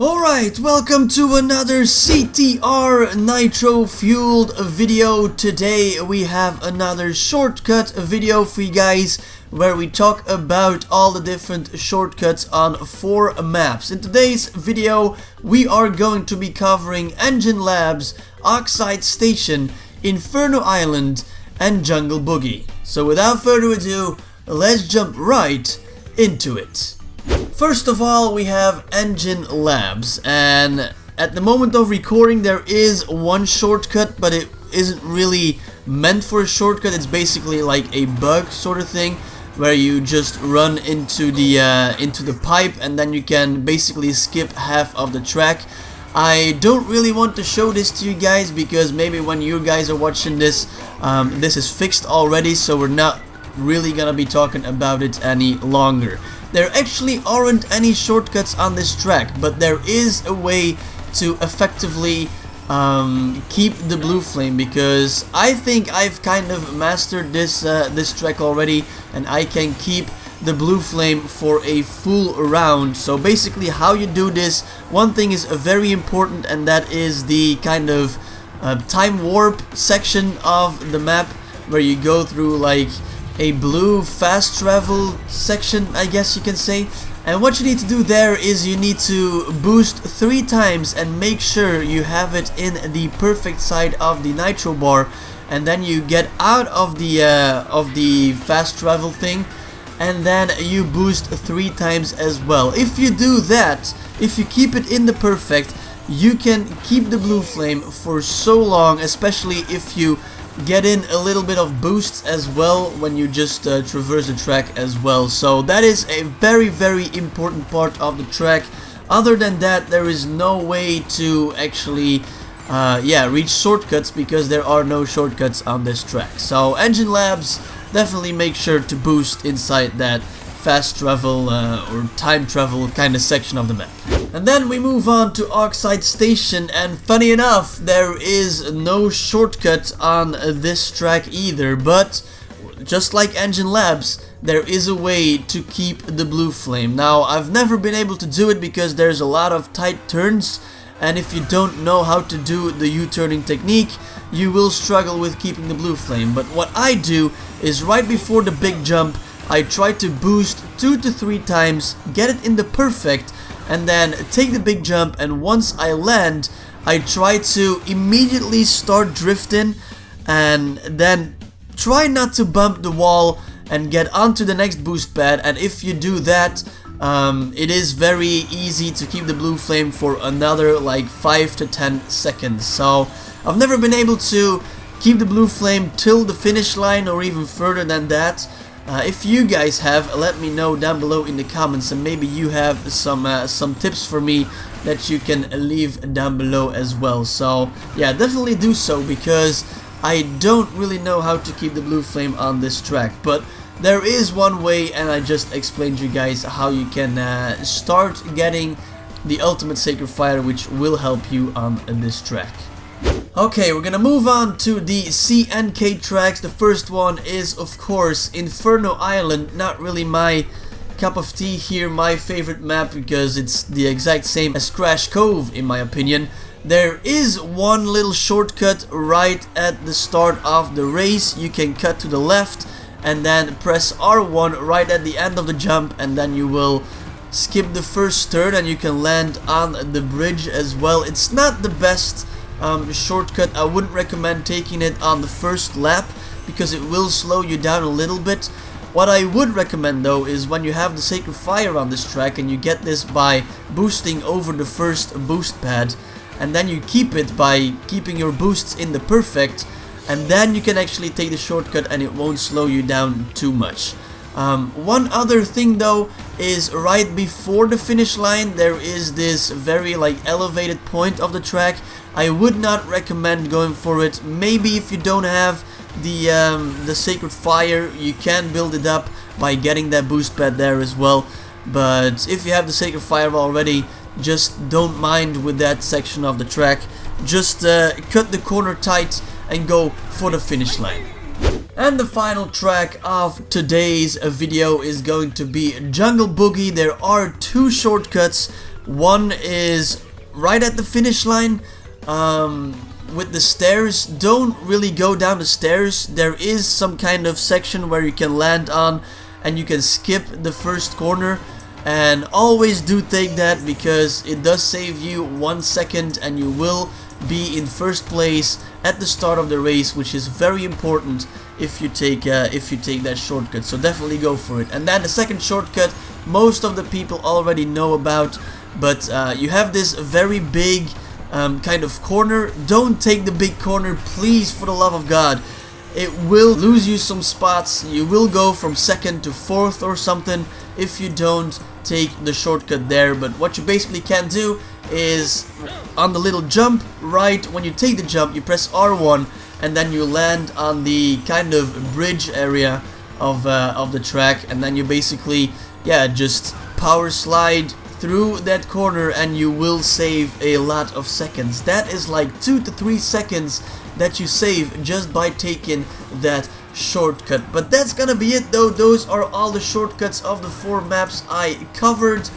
Alright, welcome to another CTR nitro-fueled video. Today we have another shortcut video for you guys where we talk about all the different shortcuts on 4 maps. In today's video we are going to be covering N.Gin Labs, Oxide Station, Inferno Island and Jungle Boogie. So without further ado, let's jump right into it. First of all, we have N.Gin Labs, and at the moment of recording there is one shortcut, but it isn't really meant for a shortcut. It's basically like a bug sort of thing where you just run into the pipe and then you can basically skip half of the track. I don't really want to show this to you guys because maybe when you guys are watching this, this is fixed already, so we're not really gonna be talking about it any longer. There actually aren't any shortcuts on this track, but there is a way to effectively keep the blue flame, because I think I've kind of mastered this track already and I can keep the blue flame for a full round. So basically how you do this, one thing is very important, and that is the kind of time warp section of the map where you go through like a blue fast travel section, I guess you can say. And what you need to do there is you need to boost 3 times and make sure you have it in the perfect side of the nitro bar, and then you get out of the fast travel thing and then you boost 3 times as well. If you do that, if you keep it in the perfect, you can keep the blue flame for so long, especially if you get in a little bit of boosts as well when you just traverse the track as well. So that is a very important part of the track. Other than that, there is no way to actually reach shortcuts, because there are no shortcuts on this track. So N.Gin Labs, definitely make sure to boost inside that fast travel or time travel kind of section of the map. And then we move on to Oxide Station, and funny enough, there is no shortcut on this track either, but just like N.Gin Labs, there is a way to keep the blue flame. Now, I've never been able to do it because there's a lot of tight turns, and if you don't know how to do the U-turning technique, you will struggle with keeping the blue flame. But what I do is right before the big jump, I try to boost 2 to 3 times, get it in the perfect, and then take the big jump, and once I land, I try to immediately start drifting and then try not to bump the wall and get onto the next boost pad. And if you do that, it is very easy to keep the blue flame for another like 5 to 10 seconds. So I've never been able to keep the blue flame till the finish line or even further than that. If you guys have, let me know down below in the comments, and maybe you have some tips for me that you can leave down below as well. So yeah, definitely do so, because I don't really know how to keep the blue flame on this track. But there is one way, and I just explained to you guys how you can start getting the ultimate sacred fire, which will help you on this track. Okay, we're gonna move on to the CNK tracks. The first one is, of course, Inferno Island. Not really my cup of tea here, my favorite map, because it's the exact same as Crash Cove in my opinion. There is one little shortcut right at the start of the race. You can cut to the left and then press R1 right at the end of the jump, and then you will skip the first turn and you can land on the bridge as well. It's not the best shortcut. I wouldn't recommend taking it on the first lap because it will slow you down a little bit. What I would recommend though is when you have the sacred fire on this track, and you get this by boosting over the first boost pad, and then you keep it by keeping your boosts in the perfect, and then you can actually take the shortcut and it won't slow you down too much. One other thing though is right before the finish line there is this very like elevated point of the track. I would not recommend going for it. Maybe if you don't have the sacred fire, you can build it up by getting that boost pad there as well. But if you have the sacred fire already, just don't mind with that section of the track. Just cut the corner tight and go for the finish line. And the final track of today's video is going to be Jungle Boogie. There are 2 shortcuts, One is right at the finish line with the stairs. Don't really go down the stairs. There is some kind of section where you can land on and you can skip the first corner, and always do take that because it does save you 1 second and you will be in first place at the start of the race, which is very important if you take that shortcut. So definitely go for it. And then the second shortcut, most of the people already know about, but you have this very big kind of corner. Don't take the big corner, please, for the love of God. It will lose you some spots. You will go from second to fourth or something if you don't take the shortcut there. But what you basically can do is on the little jump, right when you take the jump, you press R1 and then you land on the kind of bridge area of the track, and then you basically, yeah, just power slide through that corner and you will save a lot of seconds. That is like 2 to 3 seconds that you save just by taking that shortcut. But that's gonna be it though. Those are all the shortcuts of the 4 maps I covered.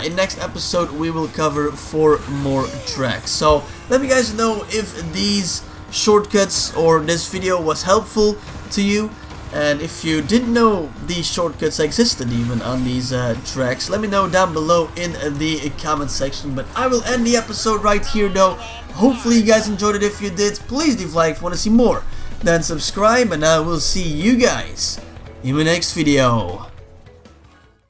In next episode we will cover 4 more tracks. So let me guys know if these shortcuts or this video was helpful to you, and if you didn't know these shortcuts existed even on these tracks, let me know down below in the comment section. But I will end the episode right here though. Hopefully you guys enjoyed it. If you did, please leave a like if you want to see more. Then subscribe, and I will see you guys in my next video.